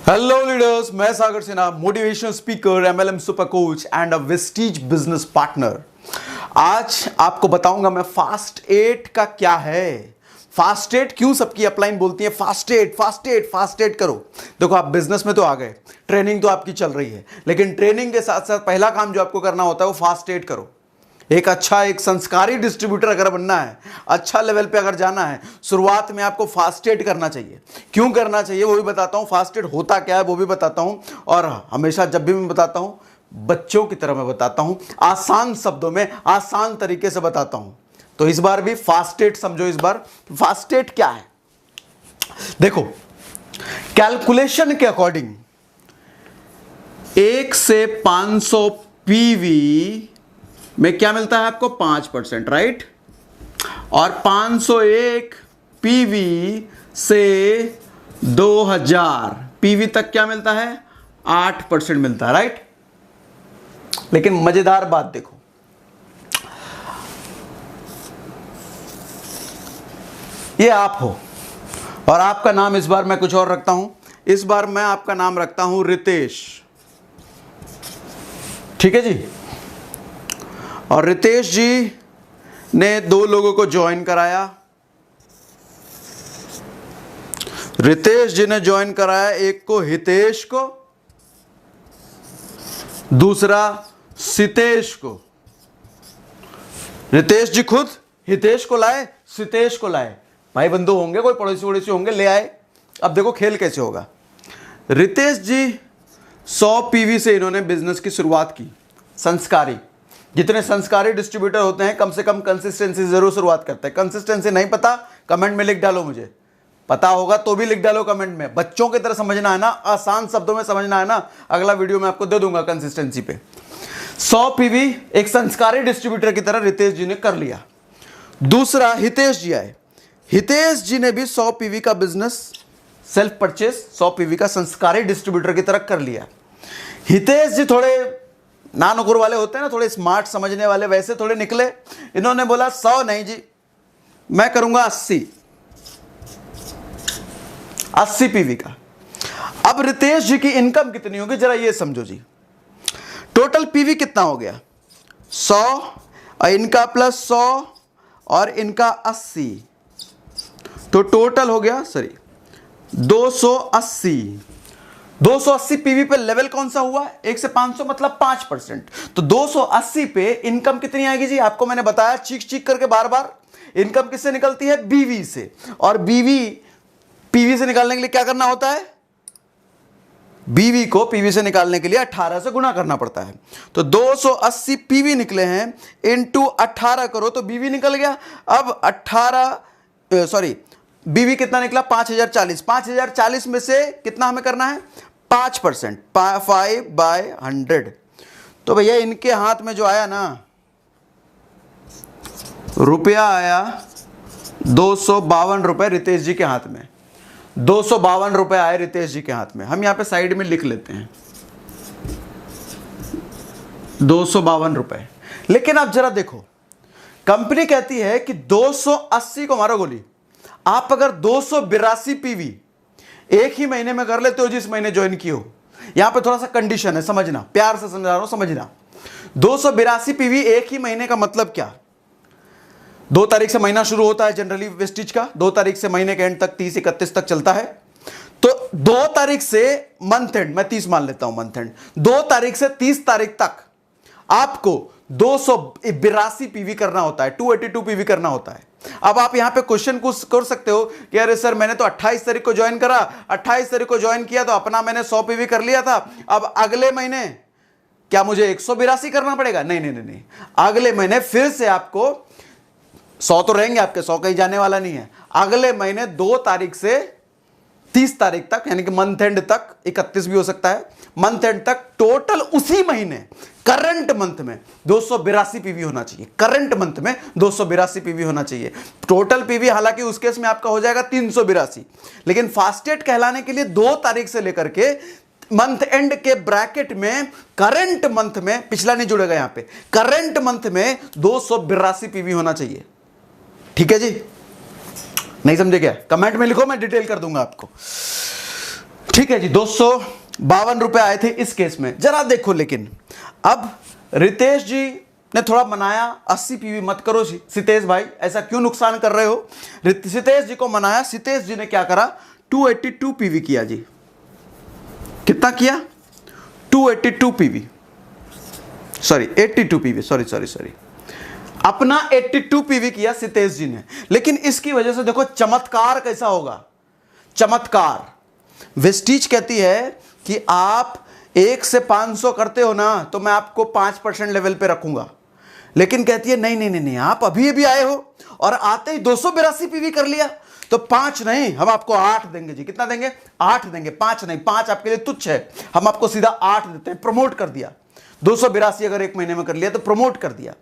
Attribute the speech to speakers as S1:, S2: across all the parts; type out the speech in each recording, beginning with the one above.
S1: Hello leaders, मैं Sagar Sinha, motivational speaker, MLM super coach and a Vestige business partner. आज आपको बताऊंगा मैं फास्ट 8 का क्या है। फास्ट 8 क्यों सबकी अपलाइन बोलती है फास्ट 8 फास्ट 8 फास्ट 8 करो। देखो, आप बिजनेस में तो आ गए, ट्रेनिंग तो आपकी चल रही है, लेकिन ट्रेनिंग के साथ साथ पहला काम जो आपको करना होता है वो फास्ट 8 करो। एक संस्कारी डिस्ट्रीब्यूटर अगर बनना है, अच्छा लेवल पे अगर जाना है, शुरुआत में आपको फास्ट एड करना चाहिए। क्यों करना चाहिए वो भी बताता हूं, फास्ट एड होता क्या है वो भी बताता हूं, और हमेशा जब भी मैं बताता हूं बच्चों की तरह मैं बताता हूं, आसान शब्दों में आसान तरीके से बताता हूं। तो इस बार भी फास्ट एड समझो। इस बार फास्ट एड क्या है देखो, कैलकुलेशन के अकॉर्डिंग 1 से 500 पीवी में क्या मिलता है आपको 5%, राइट। और 501 पीवी से 2000 पीवी तक क्या मिलता है 8% मिलता है, राइट। लेकिन मजेदार बात देखो, ये आप हो और आपका नाम इस बार मैं कुछ और रखता हूं। इस बार मैं आपका नाम रखता हूं रितेश, ठीक है जी। और रितेश जी ने 2 लोगों को ज्वाइन कराया। रितेश जी ने ज्वाइन कराया, एक को हितेश को, दूसरा सितेश को। रितेश जी खुद हितेश को लाए, सितेश को लाए। भाई बंधु होंगे, कोई पड़ोसी वड़ोसी होंगे, ले आए। अब देखो खेल कैसे होगा। रितेश जी 100 पीवी से इन्होंने बिजनेस की शुरुआत की। संस्कारी, जितने संस्कारी डिस्ट्रीब्यूटर होते हैं कम से कम कंसिस्टेंसी जरूर शुरुआत करते हैं। कंसिस्टेंसी नहीं पता कमेंट में लिख डालो, मुझे पता होगा तो भी लिख डालो कमेंट में। बच्चों की तरह समझना है ना, आसान शब्दों में समझना है ना। अगला वीडियो में आपको दे दूंगा कंसिस्टेंसी पे। 100 पीवी एक संस्कारी डिस्ट्रीब्यूटर की तरह रितेश जी ने कर लिया। दूसरा हितेश जी आए। हितेश जी ने भी 100 पीवी का बिजनेस सेल्फ परचेस 100 पीवी का संस्कारी डिस्ट्रीब्यूटर की तरह कर लिया। हितेश जी थोड़े नानुकुर वाले होते हैं ना, थोड़े स्मार्ट समझने वाले, वैसे थोड़े निकले। इन्होंने बोला 100 नहीं जी, मैं करूंगा 80 पीवी का। अब रितेश जी की इनकम कितनी होगी जरा ये समझो जी। टोटल पीवी कितना हो गया 100 और इनका प्लस 100 और इनका 80, तो टोटल हो गया 280 पीवी पे लेवल कौन सा हुआ 1 से 500 मतलब 5%। तो 280 पे इनकम कितनी आएगी जी, आपको मैंने बताया चीख चीख करके बार बार। इनकम किससे निकलती है, बीवी से। और बीवी पीवी से निकालने के लिए क्या करना होता है, बीवी को पीवी से निकालने के लिए 18 से गुणा करना पड़ता है। तो 280 पीवी निकले हैं, इंटू 18 करो तो बीवी निकल गया। अब बीवी कितना निकला 5040। 5040 में से कितना हमें करना है 5%, 5/100। तो भैया इनके हाथ में जो आया ना रुपया आया 252 रुपए रितेश जी के हाथ में। 252 रुपए आए रितेश जी के हाथ में। हम यहां पे साइड में लिख लेते हैं 252 रुपए। लेकिन आप जरा देखो, कंपनी कहती है कि 280 को मारो गोली। आप अगर 282 पीवी एक ही महीने में कर लेते हो जिस महीने ज्वाइन की हो, यहां पे थोड़ा सा कंडीशन है, समझना, प्यार से समझा रहा हूं, समझना। 282 पीवी एक ही महीने का मतलब क्या, 2 तारीख से महीना शुरू होता है जनरली वेस्टिज का, 2 तारीख से महीने के एंड तक 30-31 तक चलता है। तो 2 तारीख से मंथ एंड, मैं 30 मान लेता हूं मंथ एंड, 2 तारीख से 30 तारीख तक आपको 282 पीवी करना होता है, 282 पीवी करना होता है। अब आप यहां पे क्वेश्चन कर सकते हो कि अरे सर मैंने तो 28 तारीख को ज्वाइन करा, 28 तारीख को ज्वाइन किया तो अपना मैंने 100 पीवी कर लिया था, अब अगले महीने क्या मुझे 182 करना पड़ेगा? नहीं नहीं नहीं, अगले महीने फिर से आपको 100 तो रहेंगे आपके, 100 कहीं जाने वाला नहीं है। अगले महीने 2 तारीख से 30 तारीख तक, यानी कि मंथ एंड तक, 31 भी हो सकता है, मंथ एंड तक टोटल उसी महीने करंट मंथ में 282 पीवी होना चाहिए। करंट मंथ में 282 पीवी होना चाहिए। टोटल पीवी हालांकि उस केस में आपका हो जाएगा 382, लेकिन फास्टेट कहलाने के लिए 2 तारीख से लेकर के मंथ एंड के ब्रैकेट में करंट मंथ में, पिछला नहीं जुड़ेगा यहां पे, करंट मंथ में 282 पीवी होना चाहिए। ठीक है जी, नहीं समझे क्या? कमेंट में लिखो, मैं डिटेल कर दूंगा आपको। ठीक है जी, 252 रुपए आए थे इस केस में। जरा देखो, लेकिन अब रितेश जी ने थोड़ा मनाया, 80 पीवी मत करो सितेश भाई, ऐसा क्यों नुकसान कर रहे हो। सितेश जी को मनाया, सितेश जी ने क्या करा, 282 पीवी किया जी। कितना किया, 282 पीवी, सॉरी 82 पीवी, सॉरी अपना 82 पीवी किया सितेश जी ने। लेकिन इसकी वजह से देखो चमत्कार कैसा होगा, चमत्कार। वेस्टीज कहती है कि आप 1 से 500 करते हो ना तो मैं आपको 5% लेवल पे रखूंगा, लेकिन कहती है नहीं नहीं नहीं नहीं, आप अभी आए हो और आते ही 282 पीवी कर लिया तो 5 नहीं, हम आपको 8 देंगे जी। कितना देंगे, 8 देंगे, 5 नहीं, 5 आपके लिए तुच्छ है, हम आपको सीधा 8 देते हैं। प्रमोट कर दिया, 282 अगर एक महीने में कर लिया तो प्रमोट कर दिया।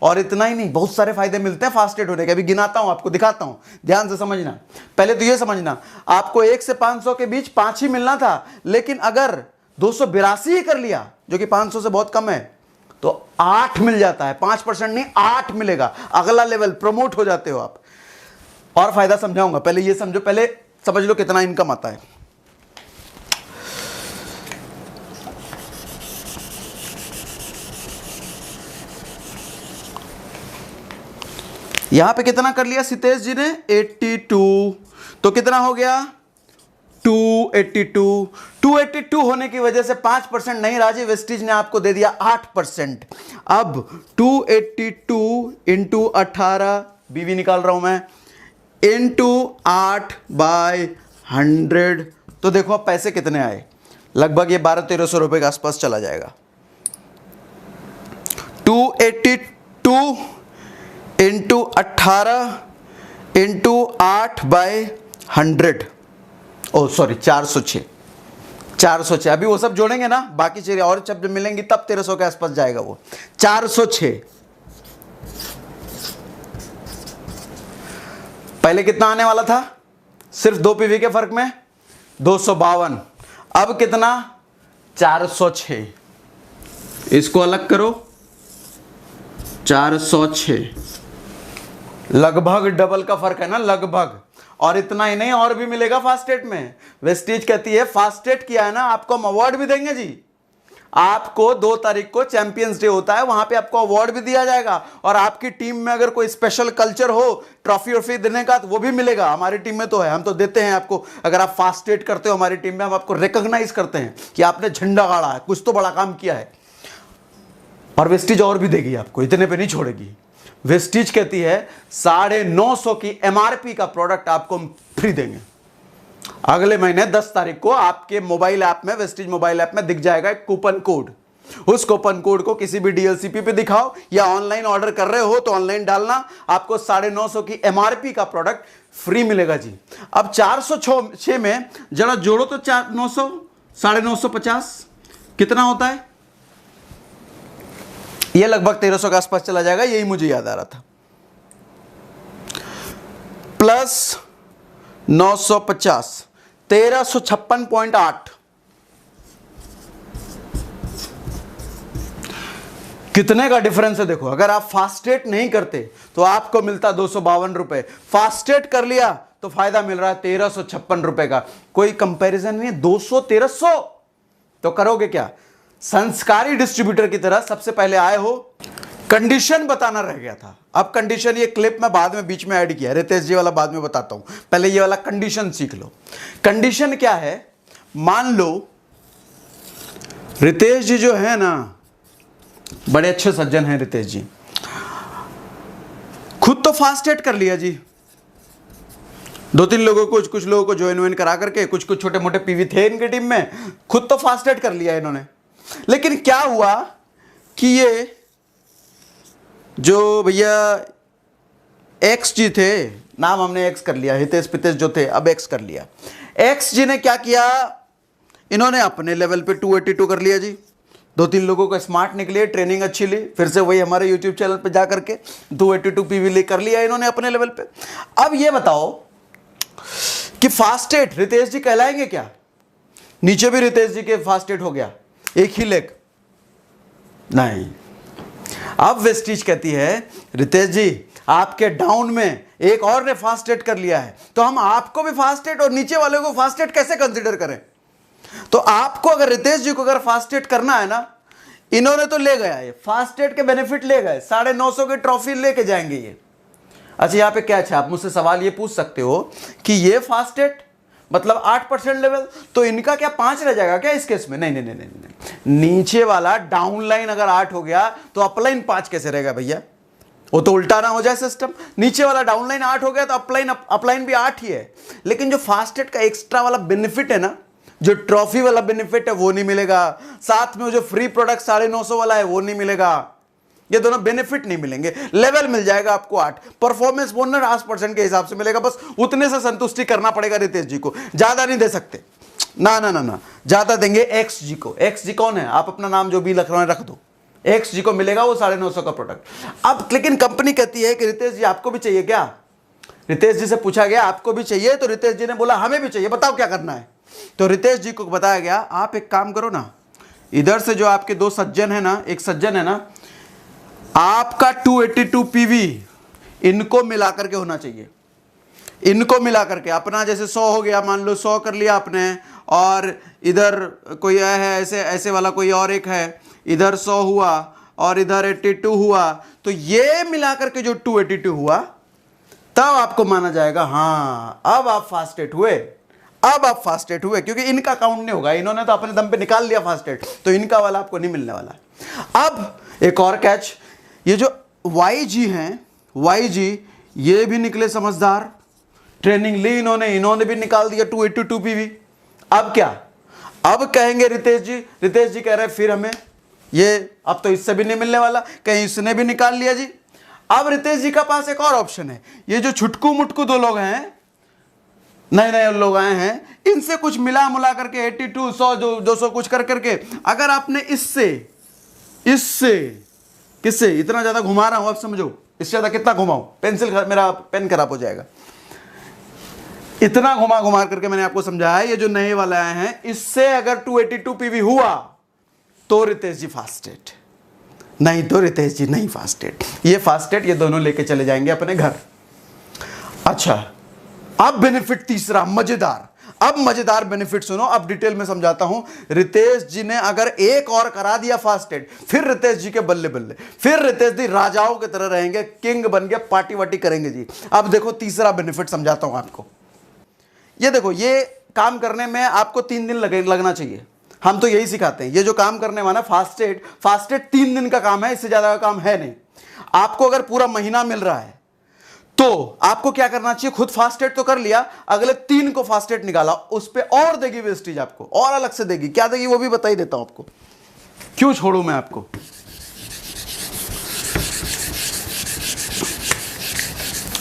S1: और इतना ही नहीं, बहुत सारे फायदे मिलते हैं फास्टेड होने के, अभी गिनाता हूं, आपको दिखाता हूं, ध्यान से समझना। पहले तो ये समझना, आपको 1 से 500 के बीच 5 ही मिलना था, लेकिन अगर 282 ही कर लिया जो कि 500 से बहुत कम है तो 8 मिल जाता है, 5% नहीं 8 मिलेगा, अगला लेवल प्रमोट हो जाते हो आप। और फायदा समझाऊंगा, पहले ये समझो, पहले समझ लो कितना इनकम आता है। यहां पे कितना कर लिया सितेश जी ने, 82, तो कितना हो गया 282। 282 होने की वजह से 5% नहीं, राजीव वेस्टीज ने आपको दे दिया 8%। अब 282 इंटू 18, बीवी निकाल रहा हूं मैं, इंटू 8/100, तो देखो अब पैसे कितने आए, लगभग ये 1200-1300 रुपए के आसपास चला जाएगा। 282 इंटू 18 इंटू 8/100, ओ सॉरी 406। अभी वो सब जोड़ेंगे ना, बाकी चीजें और जब मिलेंगी तब 1300 के आसपास जाएगा वो। 406 पहले कितना आने वाला था, सिर्फ 2 पीवी के फर्क में 252, अब कितना 406, इसको अलग करो, 406, लगभग डबल का फर्क है ना, लगभग। और इतना ही नहीं, और भी मिलेगा फास्टेट में। वेस्टीज कहती है फास्टेट किया है ना, आपको हम अवार्ड भी देंगे जी। आपको 2 तारीख को चैंपियंस डे होता है, वहां पे आपको अवार्ड भी दिया जाएगा, और आपकी टीम में अगर कोई स्पेशल कल्चर हो ट्रॉफी वॉफी देने का तो वो भी मिलेगा। हमारी टीम में तो है, हम तो देते हैं आपको, अगर आप फास्टेट करते हो हमारी टीम में, हम आपको रिकॉग्नाइज करते हैं कि आपने झंडा गाड़ा है, कुछ तो बड़ा काम किया है। और वेस्टीज और भी देगी आपको, इतने पे नहीं छोड़ेगी। वेस्टीज कहती है 950 की एमआरपी का प्रोडक्ट आपको हम फ्री देंगे। अगले महीने 10 तारीख को आपके मोबाइल ऐप में, वेस्टीज मोबाइल ऐप में दिख जाएगा एक कूपन कोड। उस कूपन कोड को किसी भी डीएलसीपी पे दिखाओ, या ऑनलाइन ऑर्डर कर रहे हो तो ऑनलाइन डालना, आपको 950 की एमआरपी का प्रोडक्ट फ्री मिलेगा जी। अब 406 में जरा जोड़ो तो 900 950 कितना होता है, ये लगभग 1300 के आसपास चला जाएगा, यही मुझे याद आ रहा था। प्लस 950 1356.8, कितने का डिफरेंस है देखो। अगर आप फास्टेट नहीं करते तो आपको मिलता 252 रुपए, फास्टेट कर लिया तो फायदा मिल रहा है 1356 रुपए का। कोई कंपैरिजन नहीं है, 200-1300 तो करोगे क्या। संस्कारी डिस्ट्रीब्यूटर की तरह सबसे पहले आए हो, कंडीशन बताना रह गया था। अब कंडीशन, ये क्लिप मैं बाद में बीच में ऐड किया, रितेश जी वाला बाद में बताता हूं, पहले ये वाला कंडीशन सीख लो। कंडीशन क्या है, मान लो रितेश जी जो है ना, बड़े अच्छे सज्जन हैं रितेश जी, खुद तो फास्टेट कर लिया जी, 2-3 लोगों को, कुछ लोगों को ज्वाइन करा करके, कुछ छोटे मोटे पीवी थे इनकी टीम में, खुद तो फास्टेट कर लिया इन्होंने। लेकिन क्या हुआ कि ये जो भैया एक्स जी थे, नाम हमने एक्स कर लिया, हितेश पितेश जो थे अब एक्स कर लिया, एक्स जी ने क्या किया, इन्होंने अपने लेवल पे 282 कर लिया जी। 2-3 लोगों को स्मार्ट निकले, ट्रेनिंग अच्छी ली, फिर से वही हमारे यूट्यूब चैनल पे जा करके 282 पीवी ले कर लिया इन्होंने अपने लेवल पे। अब ये बताओ कि फास्टेट रितेश जी कहलाएंगे क्या, नीचे भी रितेश जी के फास्टेट हो गया, एक ही लेग नहीं। अब वेस्टीज कहती है रितेश जी आपके डाउन में एक और ने फास्टेट कर लिया है, तो हम आपको भी फास्टेट और नीचे वाले को फास्टेट कैसे कंसीडर करें। तो आपको अगर रितेश जी को अगर फास्टेट करना है ना, इन्होंने तो ले गया ये फास्टेट के बेनिफिट ले गए, 950 की ट्रॉफी लेके जाएंगे ये। अच्छा यहां पे क्या है, आप मुझसे सवाल ये पूछ सकते हो कि ये फास्टेट मतलब 8% लेवल, तो इनका क्या 5 रह जाएगा क्या इस केस में? नहीं नहीं नहीं नहीं नहीं, नीचे वाला डाउनलाइन अगर 8 हो गया तो अपलाइन 5 कैसे रहेगा भैया? वो तो उल्टा ना हो जाए सिस्टम। नीचे वाला डाउनलाइन 8 हो गया तो अपलाइन भी 8 ही है। लेकिन जो फास्टेट का एक्स्ट्रा वाला बेनिफिट है ना, जो ट्रॉफी वाला बेनिफिट है वो नहीं मिलेगा, साथ में जो फ्री प्रोडक्ट 950 वाला है वो नहीं मिलेगा, ये दोनों बेनिफिट नहीं मिलेंगे। लेवल मिल जाएगा आपको 8, परफॉर्मेंस बोनस 8% के हिसाब से मिलेगा, बस उतने से संतुष्टि करना पड़ेगा रितेश जी को, ज्यादा नहीं दे सकते। ना ना ना ना, ज्यादा देंगे एक्स जी को। एक्स जी कौन है? आप अपना नाम जो भी रख रहे रख दो, एक्स जी को मिलेगा वो 950 का प्रोडक्ट। अब लेकिन कंपनी कहती है कि रितेश जी आपको भी चाहिए क्या? रितेश जी से पूछा गया आपको भी चाहिए, तो रितेश जी ने बोला हमें भी चाहिए, बताओ क्या करना है। तो रितेश जी को बताया गया आप एक काम करो ना, इधर से जो आपके 2 सज्जन है ना, एक सज्जन है ना, आपका 282 पीवी इनको मिला करके होना चाहिए, इनको मिला करके। अपना जैसे 100 हो गया, मान लो 100 कर लिया आपने, और इधर कोई है ऐसे ऐसे वाला कोई और एक है, इधर 100 हुआ और इधर 82 हुआ, तो ये मिला करके जो 282 हुआ तब आपको माना जाएगा हाँ अब आप फास्टेट हुए, अब आप फास्टेट हुए, क्योंकि इनका काउंट नहीं होगा, इन्होंने तो अपने दम पे निकाल लिया फास्टेट, तो इनका वाला आपको नहीं मिलने वाला। अब एक और कैच, ये जो YG हैं, YG ये भी निकले समझदार, ट्रेनिंग ली इन्होंने भी निकाल दिया 282 पीवी। अब क्या, अब कहेंगे रितेश जी कह रहे हैं फिर हमें ये अब तो इससे भी नहीं मिलने वाला, कहीं इसने भी निकाल लिया जी। अब रितेश जी का पास एक और ऑप्शन है, ये जो छुटकू मुटकू 2 लोग हैं, नए नए लोग आए हैं, इनसे कुछ मिला मुला करके 82 100 200 कुछ कर करके, अगर आपने इससे किससे इतना ज्यादा घुमा रहा हूं, आप समझो इससे ज्यादा कितना घुमाऊं, मेरा पेन खराब हो जाएगा। इतना घुमा करके मैंने आपको समझाया है, ये जो नए वाले आए हैं इससे अगर 282 पीवी हुआ तो रितेश जी फास्टेट, नहीं तो रितेश जी नहीं फास्टेट। ये फास्टेट ये दोनों लेके चले जाएंगे अपने घर। अच्छा अब बेनिफिट तीसरा मजेदार, अब मजेदार बेनिफिट सुनो, अब डिटेल में समझाता हूं। रितेश जी ने अगर एक और करा दिया फास्टेट, फिर रितेश जी के बल्ले बल्ले, फिर रितेश जी राजाओं की तरह रहेंगे, किंग बन के पार्टी वार्टी करेंगे जी। अब देखो तीसरा बेनिफिट समझाता हूं आपको। ये देखो, ये काम करने में आपको 3 दिन लगना चाहिए, हम तो यही सिखाते हैं। ये जो काम करने वाला फास्टेट 3 दिन का काम है, इससे ज्यादा का काम है नहीं। आपको अगर पूरा महीना मिल रहा है तो आपको क्या करना चाहिए, खुद फास्टेट तो कर लिया, अगले 3 को फास्टेट निकाला, उस पर और देगी वेस्टेज आपको, और अलग से देगी। क्या देगी वो भी बता ही देता हूं आपको, क्यों छोड़ू मैं आपको।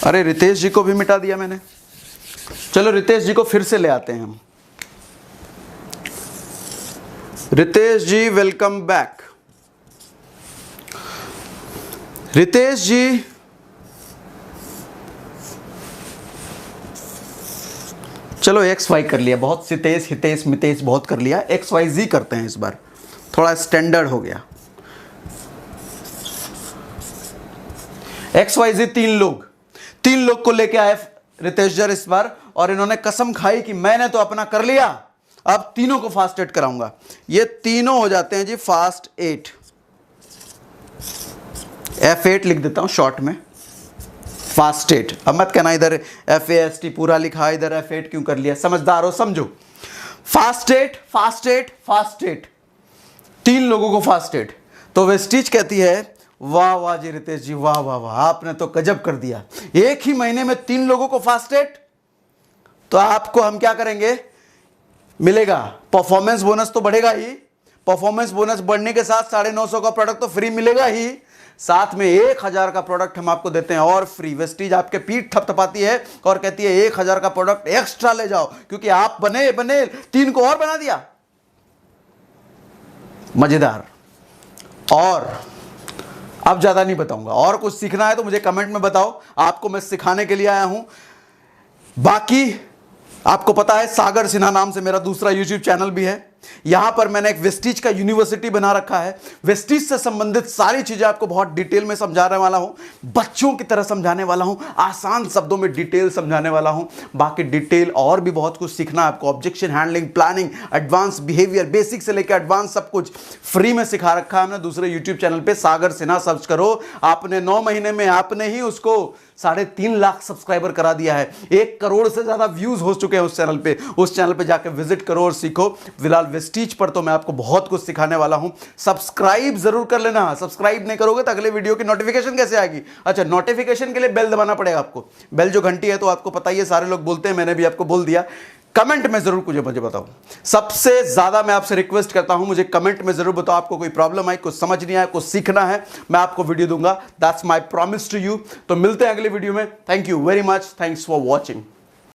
S1: अरे रितेश जी को भी मिटा दिया मैंने, चलो रितेश जी को फिर से ले आते हैं हम। रितेश जी वेलकम बैक। रितेश जी चलो XY कर लिया, बहुत सितेश हितेश मितेश बहुत कर लिया, XYZ करते हैं इस बार, थोड़ा स्टैंडर्ड हो गया। XYZ 3 लोग को लेके आए रितेश जी इस बार, और इन्होंने कसम खाई कि मैंने तो अपना कर लिया, अब तीनों को फास्टेट कराऊंगा। ये तीनों हो जाते हैं जी फास्ट 8, F8 लिख देता हूं शॉर्ट में, फास्टेट। अब मत कहना इधर FAST पूरा लिखा, इधर F8 क्यों कर लिया, समझदार हो समझो। फास्टेट फास्टेट फास्टेट, 3 लोगों को फास्टेट। तो वेस्टीज कहती है वाह वाह जी रितेश जी, वाह वाह वाह, आपने तो गजब कर दिया, एक ही महीने में 3 लोगों को फास्टेट। तो आपको हम क्या करेंगे, मिलेगा परफॉर्मेंस बोनस तो बढ़ेगा ही, परफॉर्मेंस बोनस बढ़ने के साथ 950 का प्रोडक्ट तो फ्री मिलेगा ही, साथ में 1000 का प्रोडक्ट हम आपको देते हैं और फ्री। वेस्टीज आपके पीठ थपथपाती है और कहती है 1000 का प्रोडक्ट एक्स्ट्रा ले जाओ, क्योंकि आप बने 3 को और बना दिया। मजेदार। और अब ज्यादा नहीं बताऊंगा, और कुछ सीखना है तो मुझे कमेंट में बताओ, आपको मैं सिखाने के लिए आया हूं। बाकी आपको पता है सागर सिन्हा नाम से मेरा दूसरा YouTube चैनल भी है, यहां पर मैंने एक वेस्टीज का यूनिवर्सिटी बना रखा है। वेस्टीज से संबंधित सारी चीजें आपको बहुत डिटेल में समझाने वाला हूं, बच्चों की तरह समझाने वाला हूं, आसान शब्दों में डिटेल समझाने वाला हूं। बाकी डिटेल और भी बहुत कुछ सीखना है आपको, objection handling, planning, advance behaviour, basic से लेकर एडवांस सब कुछ फ्री में सिखा रखा है हमने दूसरे यूट्यूब चैनल पे, सागर सिन्हा सर्च करो। आपने 9 महीने में आपने ही उसको 3.5 लाख सब्सक्राइबर करा दिया है, 1 करोड़ से ज्यादा व्यूज हो चुके हैं उस चैनल पे। उस चैनल पे जाकर विजिट करो और सीखो। फिलहाल वेस्टीज पर तो मैं आपको बहुत कुछ सिखाने वाला हूं। सब्सक्राइब जरूर कर लेना, सब्सक्राइब नहीं करोगे तो अगले वीडियो की नोटिफिकेशन कैसे आएगी? अच्छा, नोटिफिकेशन के लिए बेल दबाना पड़ेगा आपको। बेल जो घंटी है तो आपको पता ही है, सारे लोग बोलते हैं, मैंने भी आपको बोल दिया। कमेंट में जरूर मुझे बताओ, सबसे ज्यादा मैं आपसे रिक्वेस्ट करता हूं, मुझे कमेंट में जरूर बताओ आपको कोई प्रॉब्लम आई, कुछ समझ नहीं आया, कुछ सीखना है, मैं आपको वीडियो दूंगा। That's my promise to you. तो मिलते हैं अगले वीडियो में। Thank you very much, thanks for watching.